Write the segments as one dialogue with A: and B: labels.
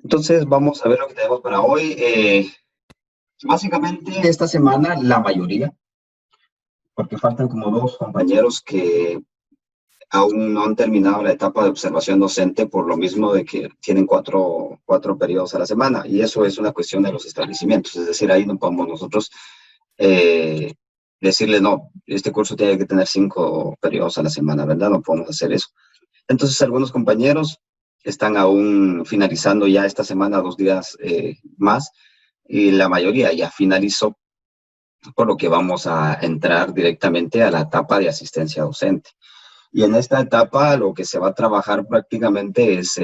A: Entonces vamos a ver lo que tenemos para hoy. Básicamente esta semana la mayoría, porque faltan como dos compañeros que aún no han terminado la etapa de observación docente por lo mismo de que tienen cuatro periodos a la semana y eso es una cuestión de los establecimientos, es decir, ahí no podemos nosotros eh, decirles, no, este curso tiene que tener 5 periodos a la semana, ¿verdad? No podemos hacer eso. Entonces algunos compañeros están aún finalizando ya esta semana 2 días más y la mayoría ya finalizó, por lo que vamos a entrar directamente a la etapa de asistencia docente. Y en esta etapa lo que se va a trabajar prácticamente es,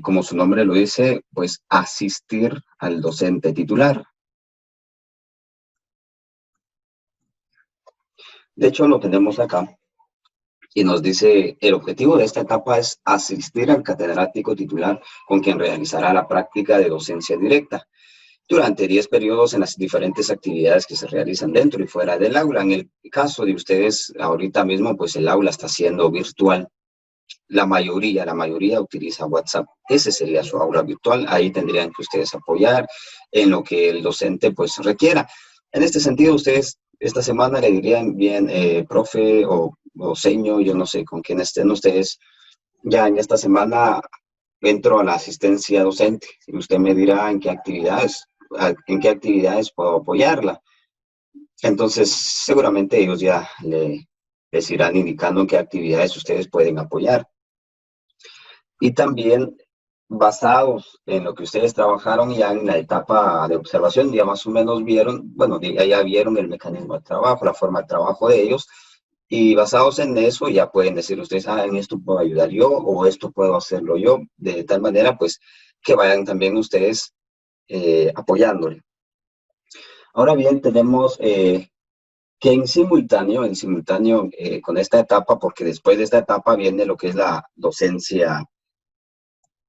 A: como su nombre lo dice, pues asistir al docente titular. De hecho, lo tenemos acá y nos dice, el objetivo de esta etapa es asistir al catedrático titular con quien realizará la práctica de docencia directa durante 10 periodos en las diferentes actividades que se realizan dentro y fuera del aula. En el caso de ustedes, ahorita mismo, pues el aula está siendo virtual. La mayoría utiliza WhatsApp. Ese sería su aula virtual. Ahí tendrían que ustedes apoyar en lo que el docente pues requiera. En este sentido, ustedes esta semana le dirían bien, profe o seño, yo no sé con quién estén ustedes, ya en esta semana entro a la asistencia docente y usted me dirá en qué actividades puedo apoyarla. Entonces, seguramente ellos ya les irán indicando en qué actividades ustedes pueden apoyar. Y también basados en lo que ustedes trabajaron ya en la etapa de observación, ya más o menos vieron, bueno, ya vieron el mecanismo de trabajo, la forma de trabajo de ellos, y basados en eso ya pueden decir ustedes, en esto puedo ayudar yo o esto puedo hacerlo yo, de tal manera pues que vayan también ustedes apoyándole. Ahora bien, tenemos que en simultáneo con esta etapa, porque después de esta etapa viene lo que es la docencia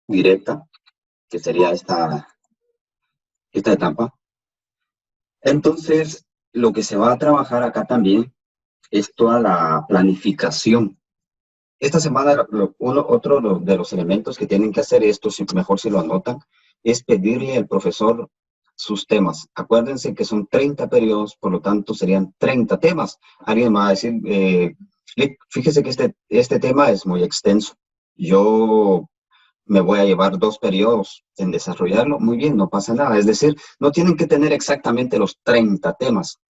A: directa, que sería esta etapa. Entonces, lo que se va a trabajar acá también es toda la planificación. Esta semana, otro de los elementos que tienen que hacer esto, mejor si lo anotan, es pedirle al profesor sus temas. Acuérdense que son 30 periodos, por lo tanto serían 30 temas. Alguien va a decir, fíjese que este tema es muy extenso. Yo me voy a llevar 2 periodos en desarrollarlo. Muy bien, no pasa nada. Es decir, no tienen que tener exactamente los 30 temas,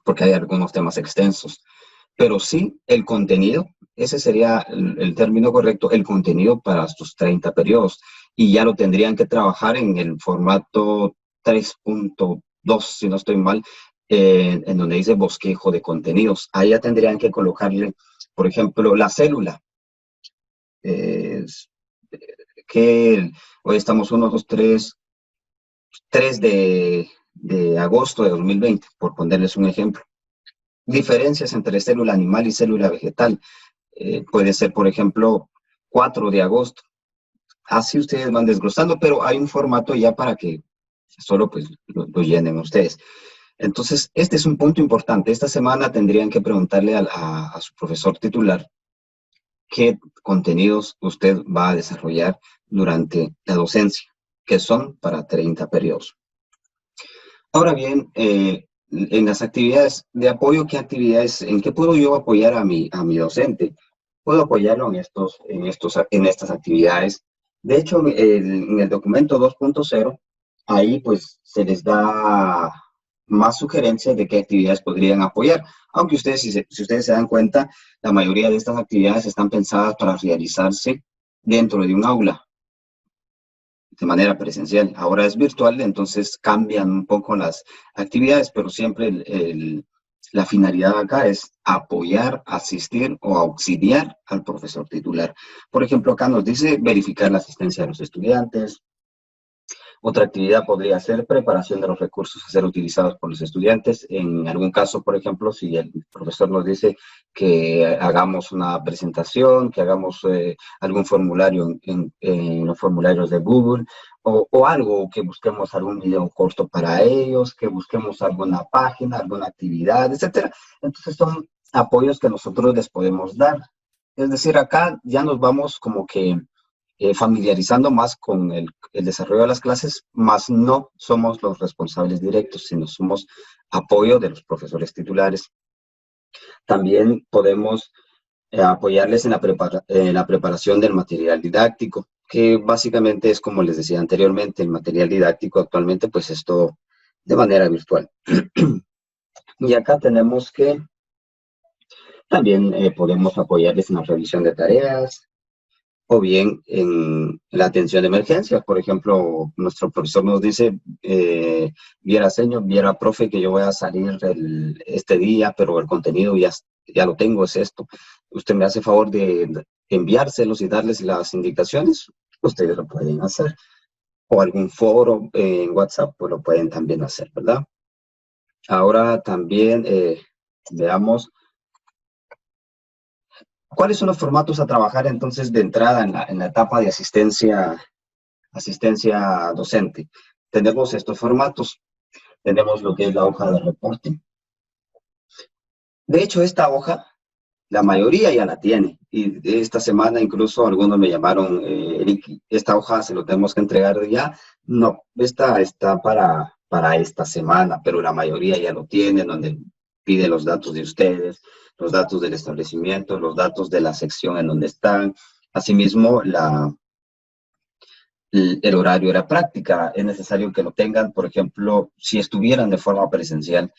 A: porque hay algunos temas extensos, pero sí el contenido, ese sería el término correcto, el contenido para sus 30 periodos. Y ya lo tendrían que trabajar en el formato 3.2, si no estoy mal, en donde dice bosquejo de contenidos. Ahí ya tendrían que colocarle, por ejemplo, la célula. Eh, que hoy estamos 3 de agosto de 2020, por ponerles un ejemplo. Diferencias entre célula animal y célula vegetal. Puede ser, por ejemplo, 4 de agosto. Así ustedes van desglosando, pero hay un formato ya para que solo pues lo llenen ustedes. Entonces, este es un punto importante. Esta semana tendrían que preguntarle a su profesor titular qué contenidos usted va a desarrollar durante la docencia, que son para 30 periodos. Ahora bien, en las actividades de apoyo, ¿en qué puedo yo apoyar a mi docente? Puedo apoyarlo en estas actividades. De hecho, en el documento 2.0, ahí pues se les da más sugerencias de qué actividades podrían apoyar. Aunque ustedes, si ustedes se dan cuenta, la mayoría de estas actividades están pensadas para realizarse dentro de un aula de manera presencial. Ahora es virtual, entonces cambian un poco las actividades, pero siempre la finalidad acá es apoyar, asistir o auxiliar al profesor titular. Por ejemplo, acá nos dice verificar la asistencia de los estudiantes. Otra actividad podría ser preparación de los recursos a ser utilizados por los estudiantes. En algún caso, por ejemplo, si el profesor nos dice que hagamos una presentación, que hagamos algún formulario en los formularios de Google o algo, que busquemos algún video corto para ellos, que busquemos alguna página, alguna actividad, etcétera. Entonces son apoyos que nosotros les podemos dar. Es decir, acá ya nos vamos como que familiarizando más con el desarrollo de las clases, más no somos los responsables directos, sino somos apoyo de los profesores titulares. También podemos apoyarles en la preparación del material didáctico, que básicamente es, como les decía anteriormente, el material didáctico actualmente pues es todo de manera virtual. Y acá tenemos que también podemos apoyarles en la revisión de tareas, o bien en la atención de emergencias. Por ejemplo, nuestro profesor nos dice, viera señor, viera profe, que yo voy a salir este día, pero el contenido ya lo tengo, es esto. Usted me hace favor de enviárselos y darles las indicaciones, ustedes lo pueden hacer. O algún foro en WhatsApp, pues lo pueden también hacer, ¿verdad? Ahora también veamos cuáles son los formatos a trabajar entonces de entrada en la etapa de asistencia docente. Tenemos estos formatos. Tenemos lo que es la hoja de reporte. De hecho, esta hoja, la mayoría ya la tiene. Y esta semana incluso algunos me llamaron, Eric, esta hoja se lo tenemos que entregar ya. No, esta está para esta semana, pero la mayoría ya lo tiene, donde pide los datos de ustedes, los datos del establecimiento, los datos de la sección en donde están. Asimismo, el horario de la práctica. Es necesario que lo tengan, por ejemplo, si estuvieran de forma presencial,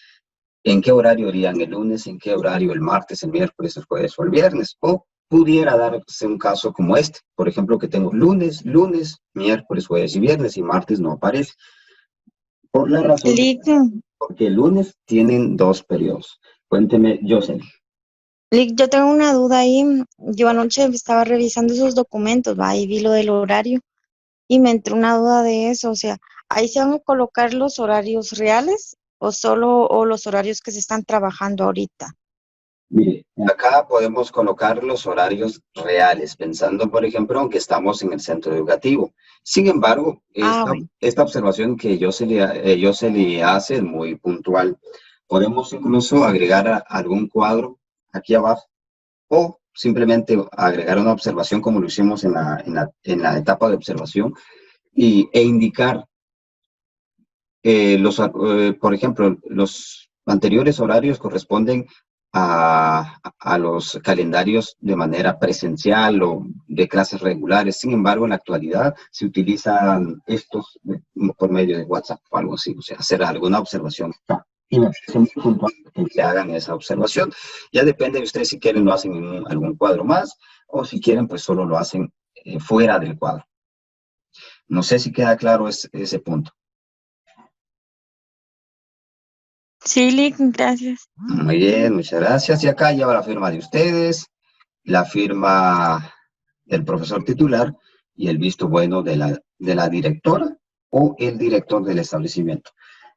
A: ¿en qué horario irían el lunes? ¿En qué horario el martes, el miércoles, el jueves o el viernes? O pudiera darse un caso como este, por ejemplo, que tengo lunes, miércoles, jueves y viernes, y martes no aparece. Por la razón de
B: Lick,
A: porque el lunes tienen 2 periodos. Cuénteme, Jocelyn.
B: Yo tengo una duda ahí. Yo anoche estaba revisando esos documentos, va, y vi lo del horario y me entró una duda de eso. O sea, ¿ahí se van a colocar los horarios reales o solo o los horarios que se están trabajando ahorita?
A: Mire, acá podemos colocar los horarios reales, pensando, por ejemplo, que estamos en el centro educativo. Sin embargo,
B: Ah,
A: esta observación que Jocelyn hace es muy puntual. Podemos incluso agregar algún cuadro aquí abajo o simplemente agregar una observación como lo hicimos en la etapa de observación e indicar por ejemplo, los anteriores horarios corresponden a los calendarios de manera presencial o de clases regulares. Sin embargo, en la actualidad se utilizan estos por medio de WhatsApp o algo así, o sea, hacer alguna observación. Y me parece muy puntual que hagan esa observación. Ya depende de ustedes si quieren lo hacen en algún cuadro más o si quieren pues solo lo hacen fuera del cuadro. No sé si queda claro ese punto.
B: sí, Lick, gracias.
A: Muy bien, muchas gracias. Y acá lleva la firma de ustedes, la firma del profesor titular y el visto bueno de la directora o el director del establecimiento.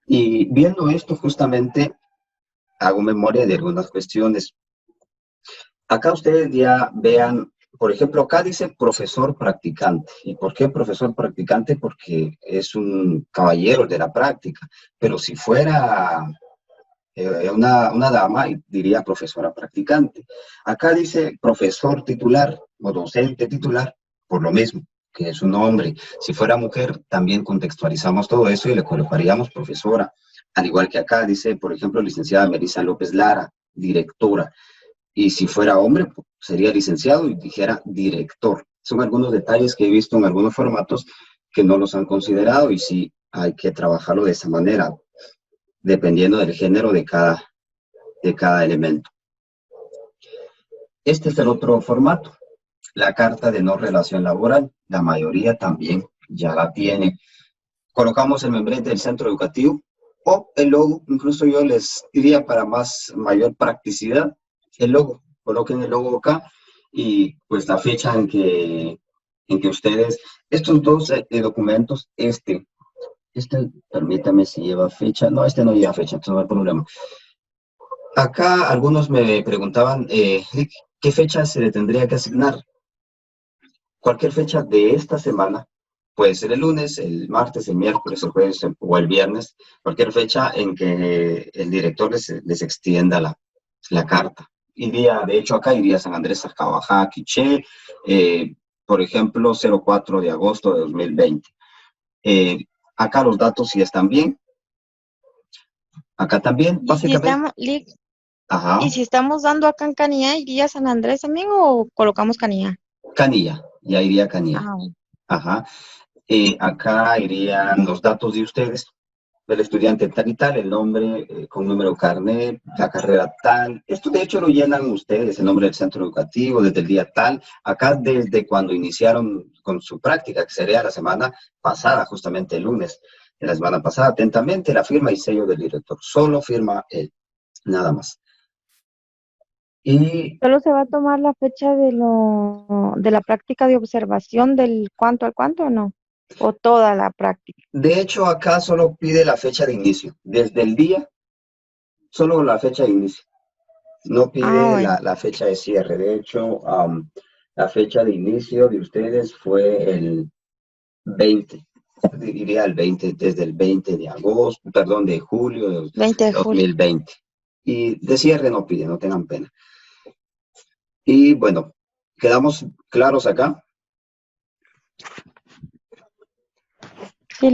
A: Y viendo esto, justamente hago memoria de algunas cuestiones. Acá ustedes ya vean, por ejemplo, acá dice profesor practicante. ¿Y por qué profesor practicante? Porque es un caballero de la práctica. Pero si fuera una dama, diría profesora practicante. Acá dice profesor titular o docente titular, por lo mismo, que es un hombre. Si fuera mujer, también contextualizamos todo eso y le colocaríamos profesora. Al igual que acá dice, por ejemplo, licenciada Melissa López Lara, directora. Y si fuera hombre, pues, sería licenciado y dijera director. Son algunos detalles que he visto en algunos formatos que no los han considerado y sí hay que trabajarlo de esa manera, dependiendo del género de cada elemento. Este es el otro formato, la carta de no relación laboral. La mayoría también ya la tiene. Colocamos el membrete del centro educativo o el logo. Incluso yo les diría para mayor practicidad, el logo. Coloquen el logo acá y pues la fecha en que ustedes, estos dos documentos, permítame si lleva fecha. No, este no lleva fecha, entonces no hay problema. Acá algunos me preguntaban, ¿qué fecha se le tendría que asignar? Cualquier fecha de esta semana, puede ser el lunes, el martes, el miércoles, el jueves o el viernes, cualquier fecha en que el director les extienda la carta. De hecho, acá iría San Andrés, Ajabajá, Quiché, por ejemplo, 04 de agosto de 2020. Acá los datos sí están bien. Acá también,
B: Y si
A: básicamente.
B: estamos,
A: Ajá.
B: y si estamos dando acá en Canilla, ¿iría a San Andrés también o colocamos Canilla?
A: Canilla, ya iría Canilla.
B: Ah, bueno.
A: Ajá. Acá irían los datos de ustedes, del estudiante tal y tal, el nombre con número carnet, la carrera tal. Esto de hecho lo llenan ustedes, el nombre del centro educativo, desde el día tal. Acá desde cuando iniciaron con su práctica, que sería la semana pasada, justamente el lunes de la semana pasada, atentamente la firma y sello del director. Solo firma él, nada más. Y
B: ¿Solo se va a tomar la fecha de la práctica de observación del cuánto al cuánto o no? ¿O toda la práctica?
A: de hecho acá solo pide la fecha de inicio, desde el día, solo la fecha de inicio. No
B: Ah,
A: pide
B: bueno.
A: la fecha de cierre. De hecho, la fecha de inicio de ustedes fue el 20. Diría el 20, desde el 20 de agosto, perdón, de julio de
B: 20 de julio.
A: 2020. Y de cierre no pide, no tengan pena. Y bueno, quedamos claros acá.
B: Sí,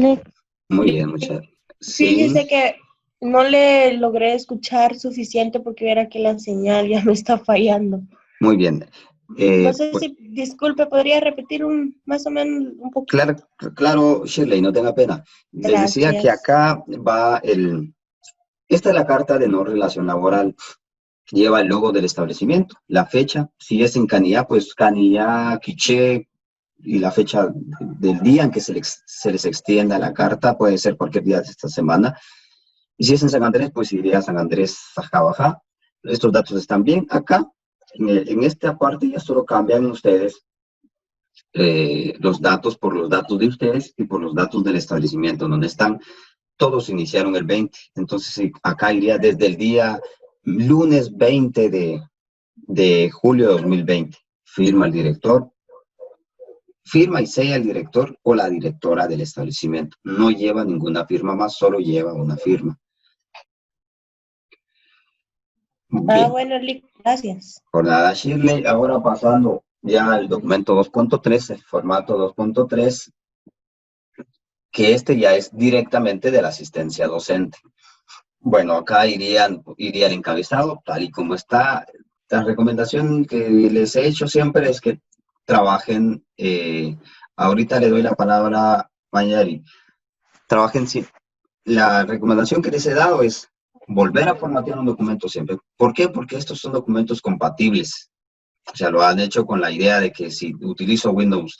A: Muy bien, muchas gracias. Sí,
C: Fíjese que no le logré escuchar suficiente porque verá que la señal ya me está fallando.
A: muy bien.
C: No sé
A: Pues,
C: si, disculpe, ¿podría repetir más o menos un poquito?
A: claro, claro, Shirley, no tenga pena. Les decía que
C: Gracias.
A: acá va esta es la carta de no relación laboral. Lleva el logo del establecimiento, la fecha, si es en Canillá, pues Canillá, Quiché, y la fecha del día en que se les extienda la carta, puede ser cualquier día de esta semana. Y si es en San Andrés, pues iría a San Andrés, Sajabajá. Estos datos están bien. Acá, en esta parte ya solo cambian ustedes los datos por los datos de ustedes y por los datos del establecimiento, donde están. Todos iniciaron el 20, entonces sí, acá iría desde el día lunes 20 de julio de 2020. Firma el director, firma y sella el director o la directora del establecimiento. No lleva ninguna firma más, solo lleva una firma.
C: Ah,
A: Bien,
C: bueno, gracias.
A: por nada, Shirley. Ahora pasando ya al documento 2.3, el formato 2.3, que este ya es directamente de la asistencia docente. Bueno, acá iría el encabezado, tal y como está. La recomendación que les he hecho siempre es que trabajen, ahorita le doy la palabra a Mayari, trabajen, la recomendación que les he dado es volver a formatear un documento siempre. ¿Por qué? Porque estos son documentos compatibles. O sea, lo han hecho con la idea de que si utilizo Windows,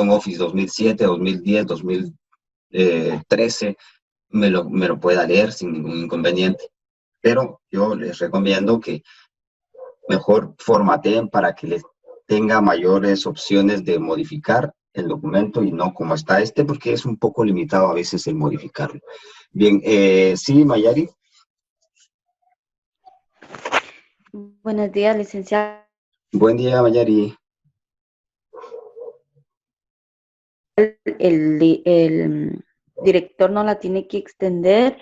A: Office 2007, 2010, 2013, me lo pueda leer sin ningún inconveniente. Pero yo les recomiendo que mejor formateen para que les tenga mayores opciones de modificar el documento y no como está este, porque es un poco limitado a veces el modificarlo. Bien, sí, Mayari.
D: Buenos días, licenciado.
A: Buen día, Mayari.
D: El director no la tiene que extender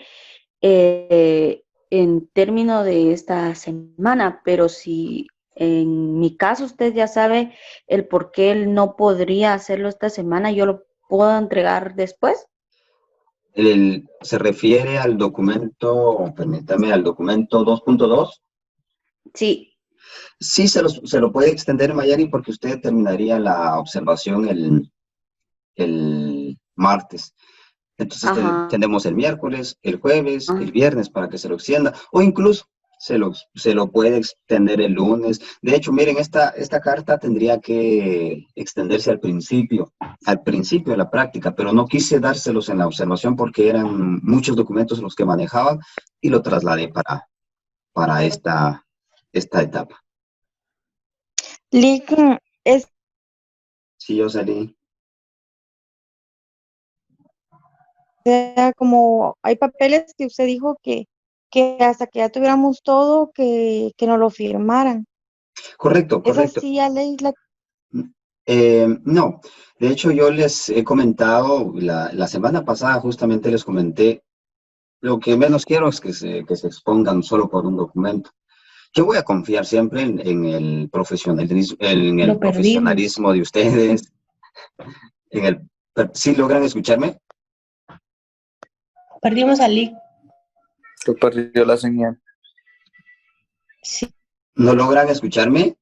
D: en término de esta semana, pero si en mi caso usted ya sabe el por qué él no podría hacerlo esta semana, yo lo puedo entregar después.
A: Se refiere al documento, permítame, al documento 2.2.
D: Sí,
A: Sí, se lo puede extender, Mayari, porque usted terminaría la observación el martes. Entonces
D: ajá.
A: tenemos el miércoles, el jueves, el viernes para que se lo extienda, o incluso se lo puede extender el lunes. De hecho, miren, esta carta tendría que extenderse al principio de la práctica, pero no quise dárselos en la observación porque eran muchos documentos los que manejaba y lo trasladé para esta etapa.
B: Lick, es
A: Sí, yo salí.
B: como, hay papeles que usted dijo que hasta que ya tuviéramos todo, que nos lo firmaran.
A: Correcto,
B: Esa
A: correcto.
B: sí ya ley la...
A: No, de hecho yo les he comentado, la semana pasada justamente les comenté, lo que menos quiero es que se expongan solo por un documento. Yo voy a confiar siempre en el profesionalismo, en el
C: Lo perdimos.
A: profesionalismo de ustedes, en el, ¿sí logran escucharme?
C: Perdimos a Lick.
E: Se perdió la señal.
C: Sí.
A: ¿No logran escucharme?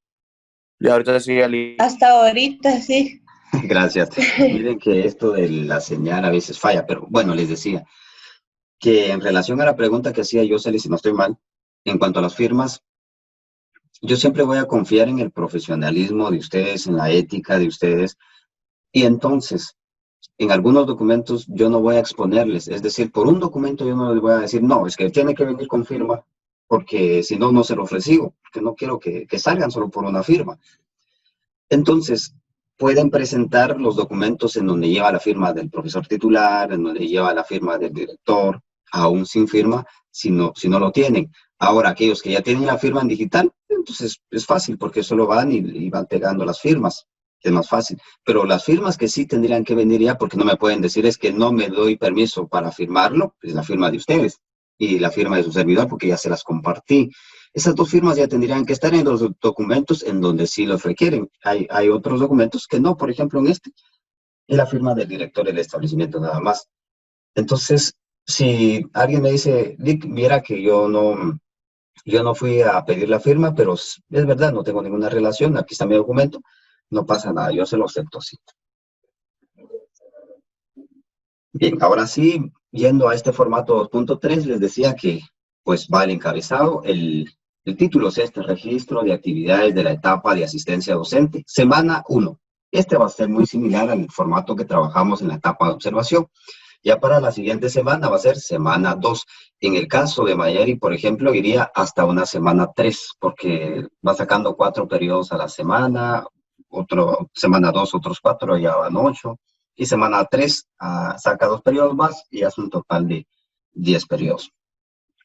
E: Y ahorita sigue Ali.
C: Hasta ahorita, sí.
A: Gracias. Miren que esto de la señal a veces falla, pero bueno, les decía que en relación a la pregunta que hacía yo, Celis, si no estoy mal, en cuanto a las firmas, yo siempre voy a confiar en el profesionalismo de ustedes, en la ética de ustedes, y entonces, en algunos documentos yo no voy a exponerles, es decir, por un documento yo no les voy a decir, no, es que tiene que venir con firma, porque si no, no se los recibo, porque no quiero que salgan solo por una firma. Entonces, pueden presentar los documentos en donde lleva la firma del profesor titular, en donde lleva la firma del director, aún sin firma, si no lo tienen. Ahora, aquellos que ya tienen la firma en digital, entonces es fácil, porque solo van y van pegando las firmas, es más fácil. Pero las firmas que sí tendrían que venir ya, porque no me pueden decir es que no me doy permiso para firmarlo, es la firma de ustedes y la firma de su servidor, porque ya se las compartí. Esas dos firmas ya tendrían que estar en los documentos en donde sí los requieren. Hay otros documentos que no, por ejemplo, en este, es la firma del director del establecimiento nada más. Entonces, si alguien me dice, Dick, viera que yo no fui a pedir la firma, pero es verdad, no tengo ninguna relación, aquí está mi documento, no pasa nada, yo se lo acepto así. Bien, ahora sí, yendo a este formato 2.3, les decía que pues va el encabezado, el título es este, registro de actividades de la etapa de asistencia docente, semana 1. Este va a ser muy similar al formato que trabajamos en la etapa de observación. Ya para la siguiente semana va a ser semana 2. En el caso de Mayeri, por ejemplo, iría hasta una semana 3, porque va sacando 4 periodos a la semana, semana 2, otros 4, ya van 8. Y semana 3 saca 2 periodos más y hace un total de 10 periodos.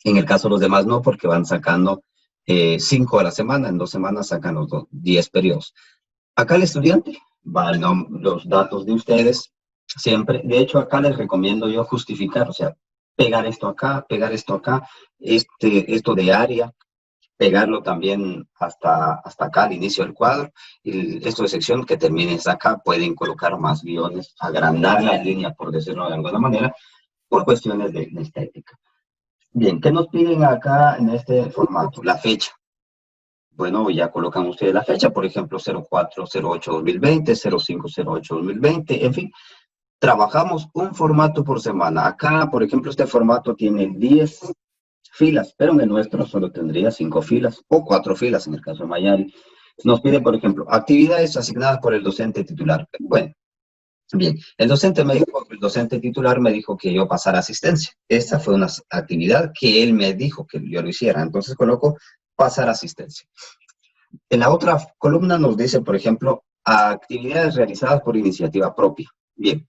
A: En el caso de los demás no, porque van sacando 5 a la semana, en 2 semanas sacan los 10 periodos. Acá el estudiante va los datos de ustedes siempre. De hecho, acá les recomiendo yo justificar, o sea, pegar esto acá, esto de área, pegarlo también hasta acá al inicio del cuadro, y esto de sección que termine acá, pueden colocar más guiones, agrandar la línea, por decirlo de alguna manera, por cuestiones de estética. Bien, ¿qué nos piden acá en este formato? La fecha. Bueno, ya colocan ustedes la fecha, por ejemplo, 0408-2020, 0508-2020, en fin, trabajamos un formato por semana. Acá, por ejemplo, este formato tiene 10 filas, pero en el nuestro solo tendría 5 filas o 4 filas en el caso de Mayari. Nos pide, por ejemplo, actividades asignadas por el docente titular. Bueno, bien, el docente titular me dijo que yo pasara asistencia. Esta fue una actividad que él me dijo que yo lo hiciera. Entonces coloco pasar asistencia. En la otra columna nos dice, por ejemplo, actividades realizadas por iniciativa propia. Bien,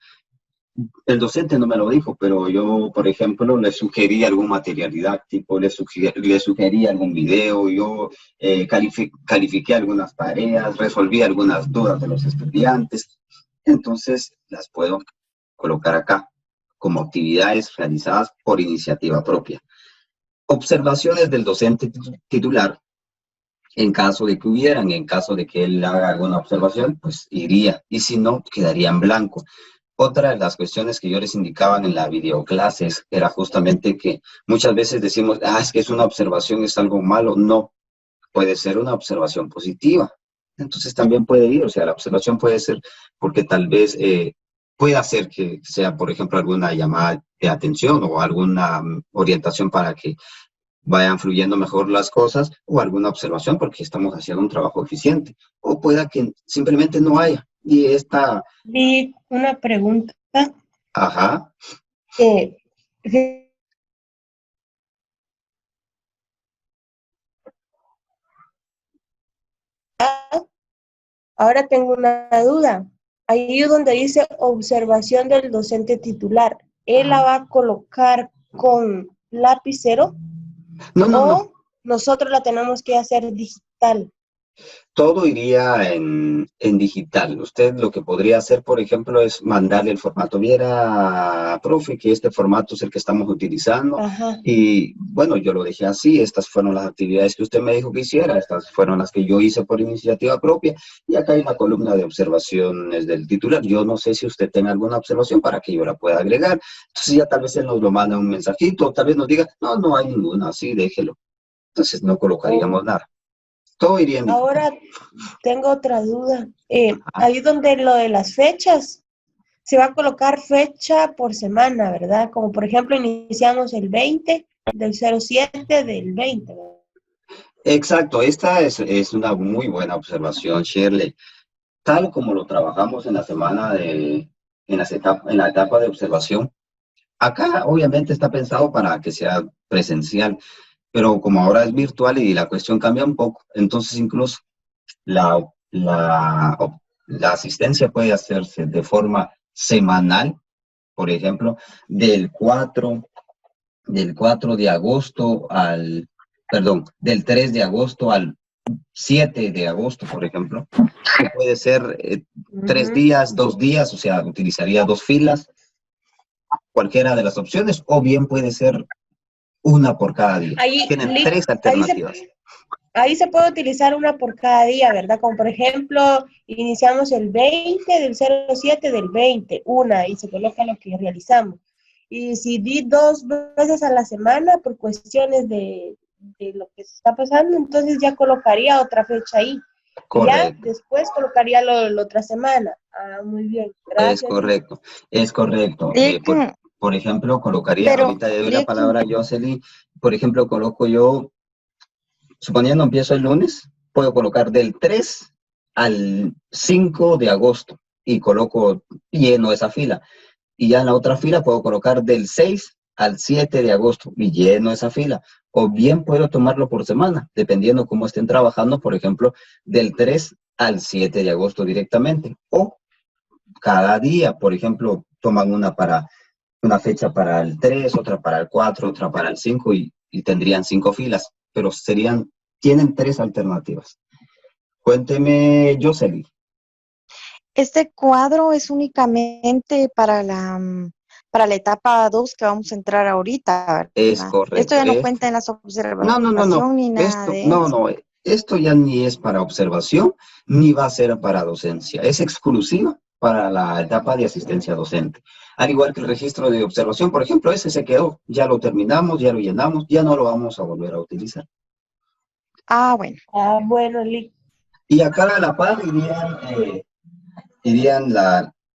A: el docente no me lo dijo, pero yo, por ejemplo, le sugerí algún material didáctico, le sugerí algún video, yo califiqué algunas tareas, resolví algunas dudas de los estudiantes. Entonces, las puedo colocar acá como actividades realizadas por iniciativa propia. Observaciones del docente titular, en caso de que hubieran, en caso de que él haga alguna observación, pues iría, y si no, quedaría en blanco. Otra de las cuestiones que yo les indicaba en la videoclases era justamente que muchas veces decimos, es que es una observación, es algo malo. No, puede ser una observación positiva. Entonces también puede ir, o sea, la observación puede ser porque tal vez puede hacer que sea, por ejemplo, alguna llamada de atención o alguna orientación para que vayan fluyendo mejor las cosas, o alguna observación porque estamos haciendo un trabajo eficiente, o pueda que simplemente no haya. Y esta...
C: Vi una pregunta.
A: Ajá.
C: Ahora tengo una duda. Ahí donde dice observación del docente titular, ¿él la va a colocar con lapicero?
A: No.
C: ¿O nosotros la tenemos que hacer digital?
A: Todo iría en digital. Usted lo que podría hacer, por ejemplo, es mandarle el formato. Viera, profe, que este formato es el que estamos utilizando.
C: Ajá.
A: Y bueno, yo lo dejé así. Estas fueron las actividades que usted me dijo que hiciera. Estas fueron las que yo hice por iniciativa propia. Y acá hay una columna de observaciones del titular. Yo no sé si usted tiene alguna observación para que yo la pueda agregar. Entonces ya tal vez él nos lo manda un mensajito. O tal vez nos diga, no, no hay ninguna. Así, déjelo. Entonces no colocaríamos
C: Oh,
A: nada. Todo iría en digital.
C: ahora tengo otra duda.
A: Ajá.
C: Ahí donde lo de las fechas, se va a colocar fecha por semana, ¿verdad? Como por ejemplo, iniciamos el 20 del 07 del 20, ¿verdad?
A: Exacto, esta es una muy buena observación, Shirley. Tal como lo trabajamos en la semana en la etapa de observación, acá obviamente está pensado para que sea presencial, pero como ahora es virtual y la cuestión cambia un poco, entonces incluso la, la, la asistencia puede hacerse de forma semanal, por ejemplo, del 4 del 4 de agosto perdón, del 3 de agosto al 7 de agosto, por ejemplo, que puede ser 3 días, 2 días, o sea, utilizaría 2 filas, cualquiera de las opciones, o bien puede ser una por cada día.
C: Ahí,
A: Tienen tres
C: ahí
A: alternativas.
C: ahí se puede utilizar una por cada día, ¿verdad? Como por ejemplo, iniciamos el 20 del 07 del 20, una, y se coloca lo que realizamos. Y si di 2 veces a la semana por cuestiones de lo que está pasando, entonces ya colocaría otra fecha ahí. Y ya
A: Correcto,
C: después colocaría la otra semana. Ah, muy bien.
A: es
C: Gracias, Liz.
A: correcto, es correcto.
B: Lick,
A: Por ejemplo, colocaría,
B: pero,
A: ahorita le doy la
B: Lick,
A: palabra a Jocelyn, por ejemplo, coloco yo, suponiendo empiezo el lunes, puedo colocar del 3 al 5 de agosto y coloco lleno esa fila. Y ya en la otra fila puedo colocar del 6 al 7 de agosto y lleno esa fila. O bien puedo tomarlo por semana, dependiendo cómo estén trabajando, por ejemplo, del 3 al 7 de agosto directamente. O cada día, por ejemplo, toman una fecha para el 3, otra para el 4, otra para el 5 y tendrían 5 filas, pero tienen 3 alternativas. Cuénteme, Jocelyn.
B: este cuadro es únicamente para la etapa 2 que vamos a entrar ahorita,
A: Es
B: ¿verdad? Esto
A: correcto.
B: ya no cuenta en las
A: No, no, no, no.
B: observación ni nada de
A: No,
B: eso.
A: no. Esto ya ni es para observación, ni va a ser para docencia. Es exclusiva para la etapa de asistencia docente. Al igual que el registro de observación, por ejemplo, ese se quedó. Ya lo terminamos, ya lo llenamos, ya no lo vamos a volver a utilizar.
B: Ah, bueno.
C: Ah, bueno, Liz.
A: Y acá a la par irían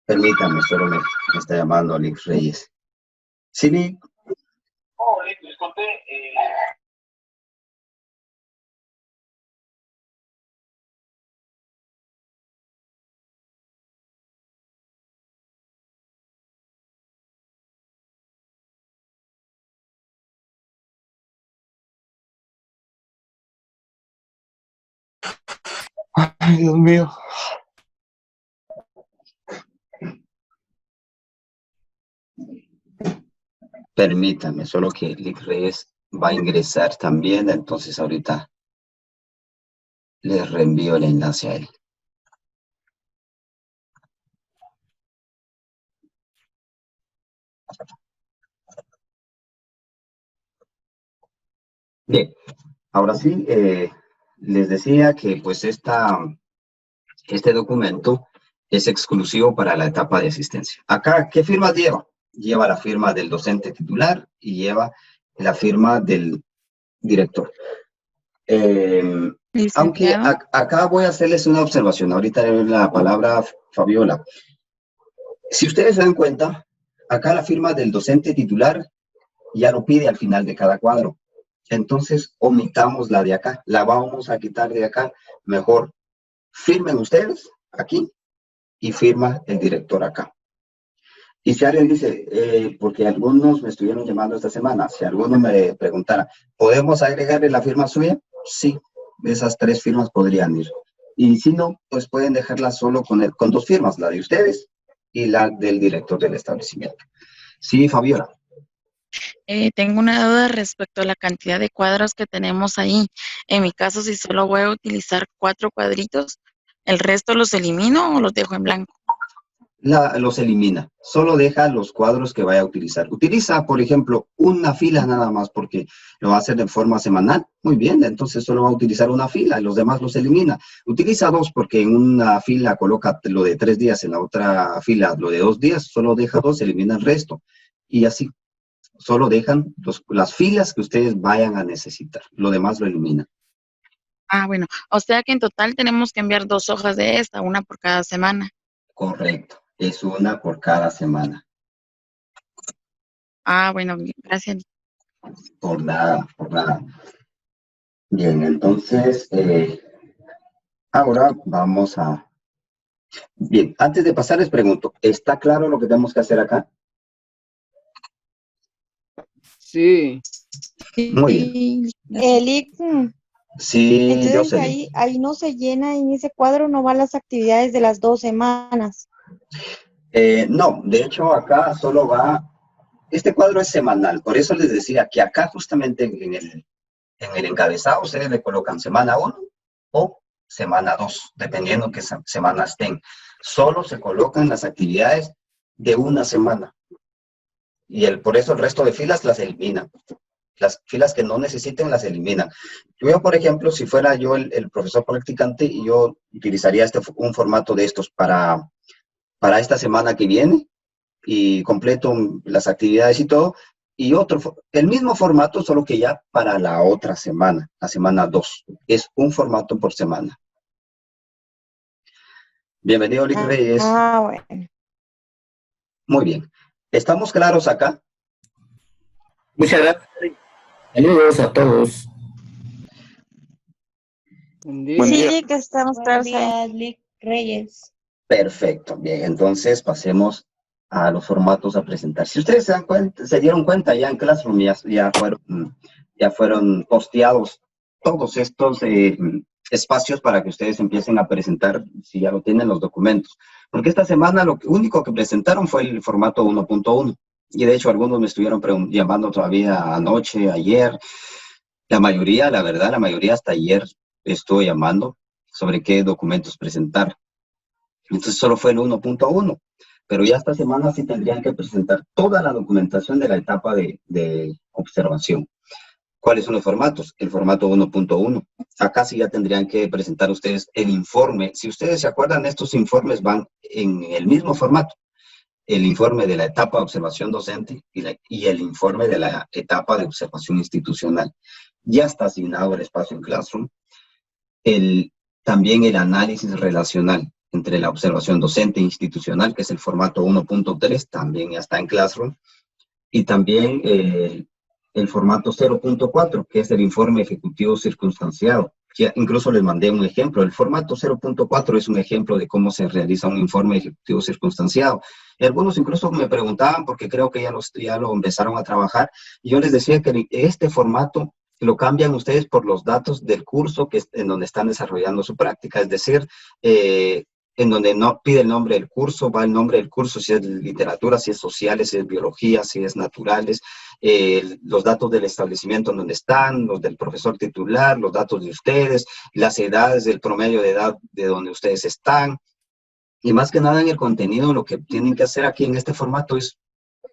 A: permítame, solo me está llamando Alex Reyes. Sí, Nick.
F: Oh, disculpe.
E: Ay, Dios mío.
A: Permítame, solo que Alex Reyes va a ingresar también, entonces ahorita les reenvío el enlace a él. Bien, ahora sí, les decía que pues este documento es exclusivo para la etapa de asistencia. Acá, ¿qué firmas lleva? Lleva la firma del docente titular y lleva la firma del director. Aunque
B: Licenciado.
A: acá voy a hacerles una observación. Ahorita le doy la palabra a Fabiola. Si ustedes se dan cuenta, acá la firma del docente titular ya lo pide al final de cada cuadro. Entonces, omitamos la de acá. La vamos a quitar de acá. Mejor firmen ustedes aquí y firma el director acá. Y si alguien dice, porque algunos me estuvieron llamando esta semana, si alguno me preguntara, ¿podemos agregarle la firma suya? Sí, esas 3 firmas podrían ir. Y si no, pues pueden dejarla solo con 2 firmas, la de ustedes y la del director del establecimiento. Sí, Fabiola.
G: Tengo una duda respecto a la cantidad de cuadros que tenemos ahí. En mi caso, si solo voy a utilizar 4 cuadritos, ¿el resto los elimino o los dejo en blanco?
A: Los elimina, solo deja los cuadros que vaya a utilizar. Utiliza, por ejemplo, una fila nada más porque lo va a hacer de forma semanal. Muy bien, entonces solo va a utilizar una fila y los demás los elimina. Utiliza 2 porque en una fila coloca lo de 3 días, en la otra fila lo de 2 días, solo deja 2, elimina el resto. Y así, solo dejan las filas que ustedes vayan a necesitar. Lo demás lo eliminan.
G: Ah, bueno, o sea que en total tenemos que enviar 2 hojas de esta, una por cada semana.
A: Correcto, es una por cada semana.
G: Ah, bueno, bien, gracias.
A: Por nada, por nada. Bien, entonces, ahora vamos a... Bien, antes de pasar les pregunto, ¿está claro lo que tenemos que hacer acá?
H: Sí.
A: Muy bien.
B: Eli,
A: Sí,
B: entonces
A: Jocelyn.
B: ahí no se llena, en ese cuadro no van las actividades de las 2 semanas.
A: No, de hecho acá solo va... Este cuadro es semanal, por eso les decía que acá justamente en el encabezado ustedes le colocan semana 1 o semana 2, dependiendo qué semana estén. Solo se colocan las actividades de una semana. Y por eso el resto de filas las eliminan. Las filas que no necesiten las eliminan. Yo, por ejemplo, si fuera yo el profesor practicante, yo utilizaría un formato de estos para esta semana que viene y completo las actividades y todo. Y el mismo formato, solo que ya para la otra semana, la semana 2. Es un formato por semana. Bienvenido, Lick Reyes.
B: Bueno.
A: Muy bien. ¿Estamos claros acá?
I: Muchas gracias. Saludos a todos.
H: Buen
E: Buen
H: día.
E: día.
B: Sí, que estamos claros
C: Buenos
B: ahí.
C: días, Lick Reyes.
A: Perfecto. Bien, entonces pasemos a los formatos a presentar. Si ustedes se dieron cuenta ya en Classroom, ya fueron posteados todos estos espacios para que ustedes empiecen a presentar, si ya lo tienen, los documentos. Porque esta semana lo único que presentaron fue el formato 1.1. Y de hecho algunos me estuvieron llamando todavía anoche, ayer. La mayoría, la verdad, la mayoría hasta ayer estuvo llamando sobre qué documentos presentar. Entonces solo fue el 1.1, pero ya esta semana sí tendrían que presentar toda la documentación de la etapa de observación. ¿Cuáles son los formatos? El formato 1.1. Acá sí ya tendrían que presentar ustedes el informe. Si ustedes se acuerdan, estos informes van en el mismo formato. El informe de la etapa de observación docente y el informe de la etapa de observación institucional. Ya está asignado el espacio en Classroom. También el análisis relacional entre la observación docente e institucional, que es el formato 1.3, también ya está en Classroom. Y también el formato 0.4, que es el informe ejecutivo circunstanciado. Ya incluso les mandé un ejemplo. El formato 0.4 es un ejemplo de cómo se realiza un informe ejecutivo circunstanciado. Y algunos incluso me preguntaban, porque creo que ya lo empezaron a trabajar, y yo les decía que este formato lo cambian ustedes por los datos del curso en donde están desarrollando su práctica, es decir, en donde no pide el nombre del curso, va el nombre del curso, si es literatura, si es sociales, si es biología, si es naturales, los datos del establecimiento en donde están, los del profesor titular, los datos de ustedes, las edades del promedio de edad de donde ustedes están. Y más que nada en el contenido, lo que tienen que hacer aquí en este formato es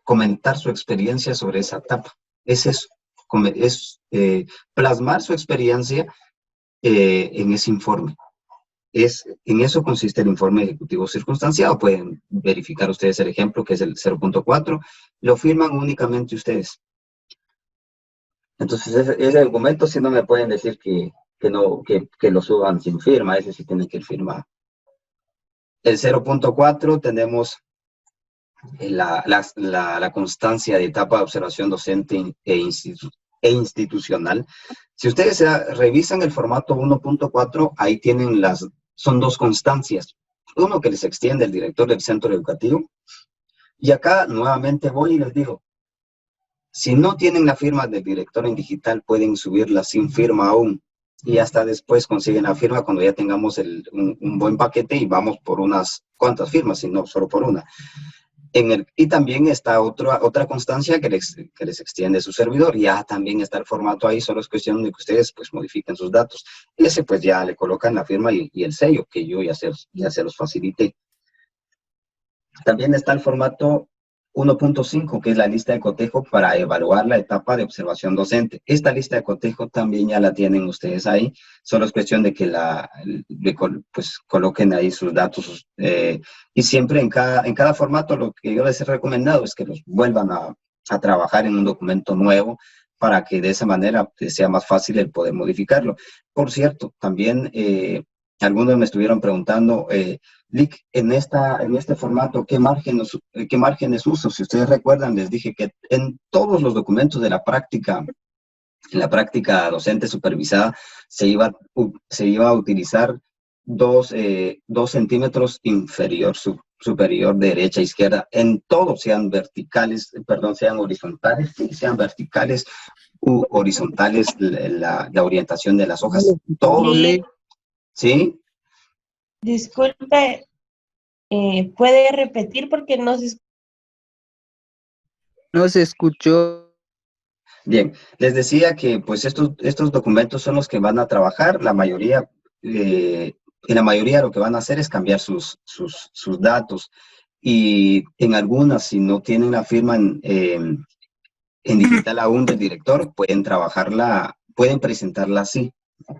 A: comentar su experiencia sobre esa etapa. Es eso, plasmar su experiencia en ese informe. En eso consiste el informe ejecutivo circunstanciado. Pueden verificar ustedes el ejemplo, que es el 0.4. Lo firman únicamente ustedes. Entonces, ese documento sí no me pueden decir que lo suban sin firma. Ese sí tiene que ir firmado. El 0.4 tenemos la constancia de etapa de observación docente e institucional. Si ustedes revisan el formato 1.4, ahí tienen son 2 constancias. Uno que les extiende el director del centro educativo. Y acá nuevamente voy y les digo, si no tienen la firma del director en digital, pueden subirla sin firma aún. Y hasta después consiguen la firma cuando ya tengamos un buen paquete y vamos por unas cuantas firmas, y no solo por una. Y también está otra constancia que les extiende su servidor. Ya también está el formato ahí, solo es cuestión de que ustedes pues modifiquen sus datos. Ese pues ya le colocan la firma y el sello, que yo ya se los facilité. También está el formato 1.5, que es la lista de cotejo para evaluar la etapa de observación docente. Esta lista de cotejo también ya la tienen ustedes ahí, solo es cuestión de que pues coloquen ahí sus datos. Y siempre en cada formato lo que yo les he recomendado es que los vuelvan a trabajar en un documento nuevo para que de esa manera sea más fácil el poder modificarlo. Por cierto, también algunos me estuvieron preguntando, Lick, en este formato, ¿qué márgenes uso? Si ustedes recuerdan, les dije que en todos los documentos de la práctica, en la práctica docente supervisada, se iba a utilizar 2 centímetros superior, derecha, izquierda, en todos, sean horizontales, sean verticales u horizontales, la orientación de las hojas, todos, ¿sí?
C: Disculpe, ¿puede repetir porque no se
H: No se escuchó.
A: Bien, les decía que pues estos documentos son los que van a trabajar, en la mayoría lo que van a hacer es cambiar sus datos, y en algunas, si no tienen la firma en digital aún del director, pueden presentarla así,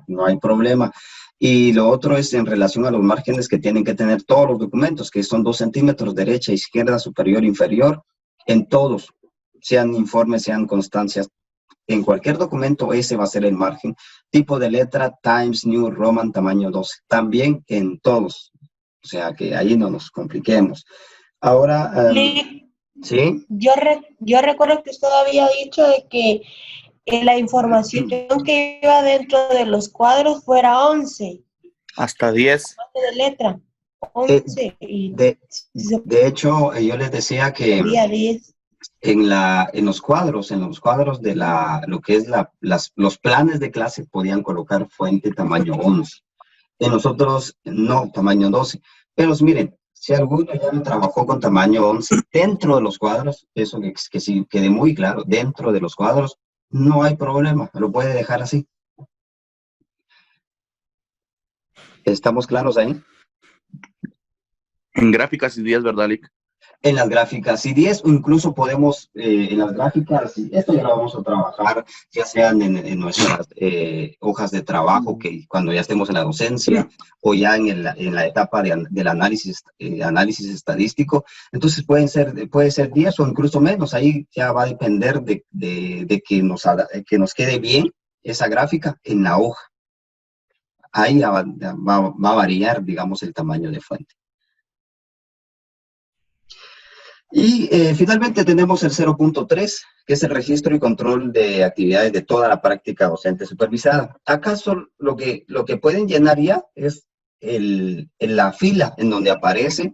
A: no hay problema. Y lo otro es en relación a los márgenes que tienen que tener todos los documentos, que son 2 centímetros, derecha, izquierda, superior, inferior, en todos, sean informes, sean constancias. En cualquier documento ese va a ser el margen. Tipo de letra, Times New Roman, tamaño 12. También en todos. O sea que ahí no nos compliquemos. Ahora, ¿sí?
C: Yo recuerdo que usted había dicho de que la información que iba dentro de los cuadros fuera 11.
E: Hasta 10.
C: De letra. 11.
A: De hecho, yo les decía que en los cuadros de lo que es los planes de clase podían colocar fuente tamaño 11. En nosotros no, tamaño 12. Pero miren, si alguno ya no trabajó con tamaño 11 dentro de los cuadros, eso que sí quede muy claro, dentro de los cuadros, no hay problema, lo puede dejar así. ¿Estamos claros ahí?
E: En gráficas y 10, ¿verdad, Lick?
A: En las gráficas y 10, o incluso podemos, en las gráficas, esto ya lo vamos a trabajar, ya sean en nuestras hojas de trabajo, que cuando ya estemos en la docencia, o ya en la etapa del análisis estadístico. Entonces puede ser 10 o incluso menos, ahí ya va a depender de que nos quede bien esa gráfica en la hoja. Ahí va a variar, digamos, el tamaño de fuente. Y finalmente tenemos el 0.3, que es el registro y control de actividades de toda la práctica docente supervisada. ¿Acaso lo que pueden llenar ya es en la fila en donde aparece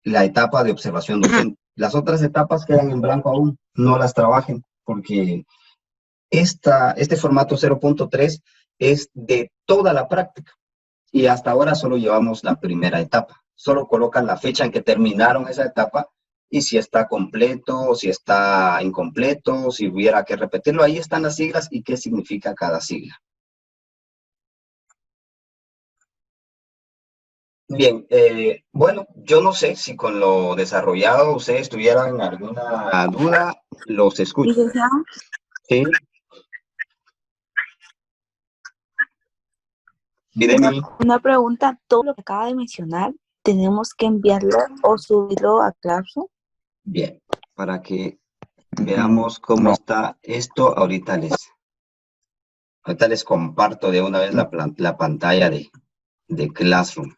A: la etapa de observación docente? Las otras etapas quedan en blanco aún, no las trabajen, porque este formato 0.3 es de toda la práctica, y hasta ahora solo llevamos la primera etapa. Solo colocan la fecha en que terminaron esa etapa, y si está completo o si está incompleto, si hubiera que repetirlo. Ahí están las siglas y qué significa cada sigla. Bien, bueno, yo no sé si con lo desarrollado ustedes tuvieran alguna duda. Los escucho. Sí.
J: Una pregunta, todo lo que acaba de mencionar, ¿tenemos que enviarlo o subirlo a Classroom?
A: Bien, para que veamos cómo está esto, ahorita les comparto de una vez la pantalla de Classroom.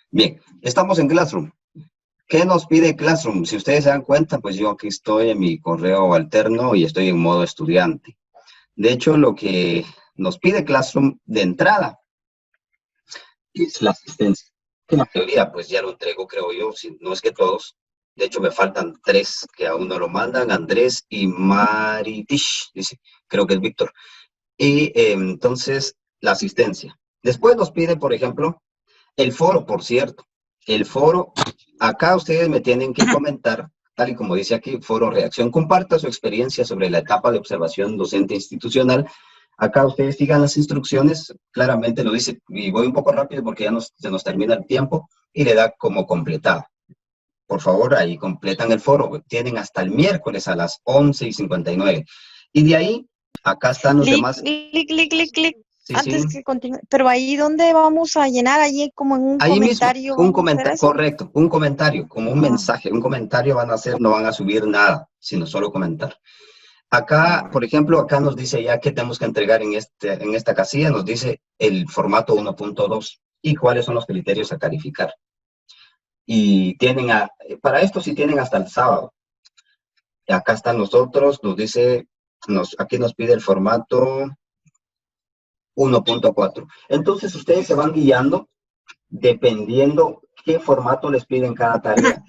A: Bien, estamos en Classroom. ¿Qué nos pide Classroom? Si ustedes se dan cuenta, pues yo aquí estoy en mi correo alterno y estoy en modo estudiante. De hecho, lo que nos pide Classroom de entrada es la asistencia. Que la mayoría, pues ya lo entrego, creo yo, si no es que todos. De hecho, me faltan 3 que aún no lo mandan, Andrés y Maritish, dice, creo que es Víctor. Y entonces, la asistencia. Después nos pide, por ejemplo, El foro, por cierto, el foro, acá ustedes me tienen que comentar, tal y como dice aquí, foro reacción, comparta su experiencia sobre la etapa de observación docente institucional. Acá ustedes sigan las instrucciones, claramente lo dice, y voy un poco rápido porque ya se nos termina el tiempo, y le da como completado. Por favor, ahí completan el foro, tienen hasta el miércoles a las 11:59. Y de ahí, acá están los demás.
B: Clic.
A: Sí,
B: Antes
A: sí.
B: que continúe, pero ahí donde vamos a llenar, ahí como en un
A: Ahí
B: comentario.
A: mismo, un
B: ¿vamos a hacer
A: comentario,
B: eso?
A: correcto, un comentario, como un
B: Ah.
A: mensaje, un comentario van a hacer, no van a subir nada, sino solo comentar. Acá, por ejemplo, acá nos dice ya que tenemos que entregar en esta casilla, nos dice el formato 1.2 y cuáles son los criterios a calificar. Y tienen, para esto sí tienen hasta el sábado. Acá están los otros, nos dice, aquí nos pide el formato 1.4. Entonces ustedes se van guiando dependiendo qué formato les piden cada tarea.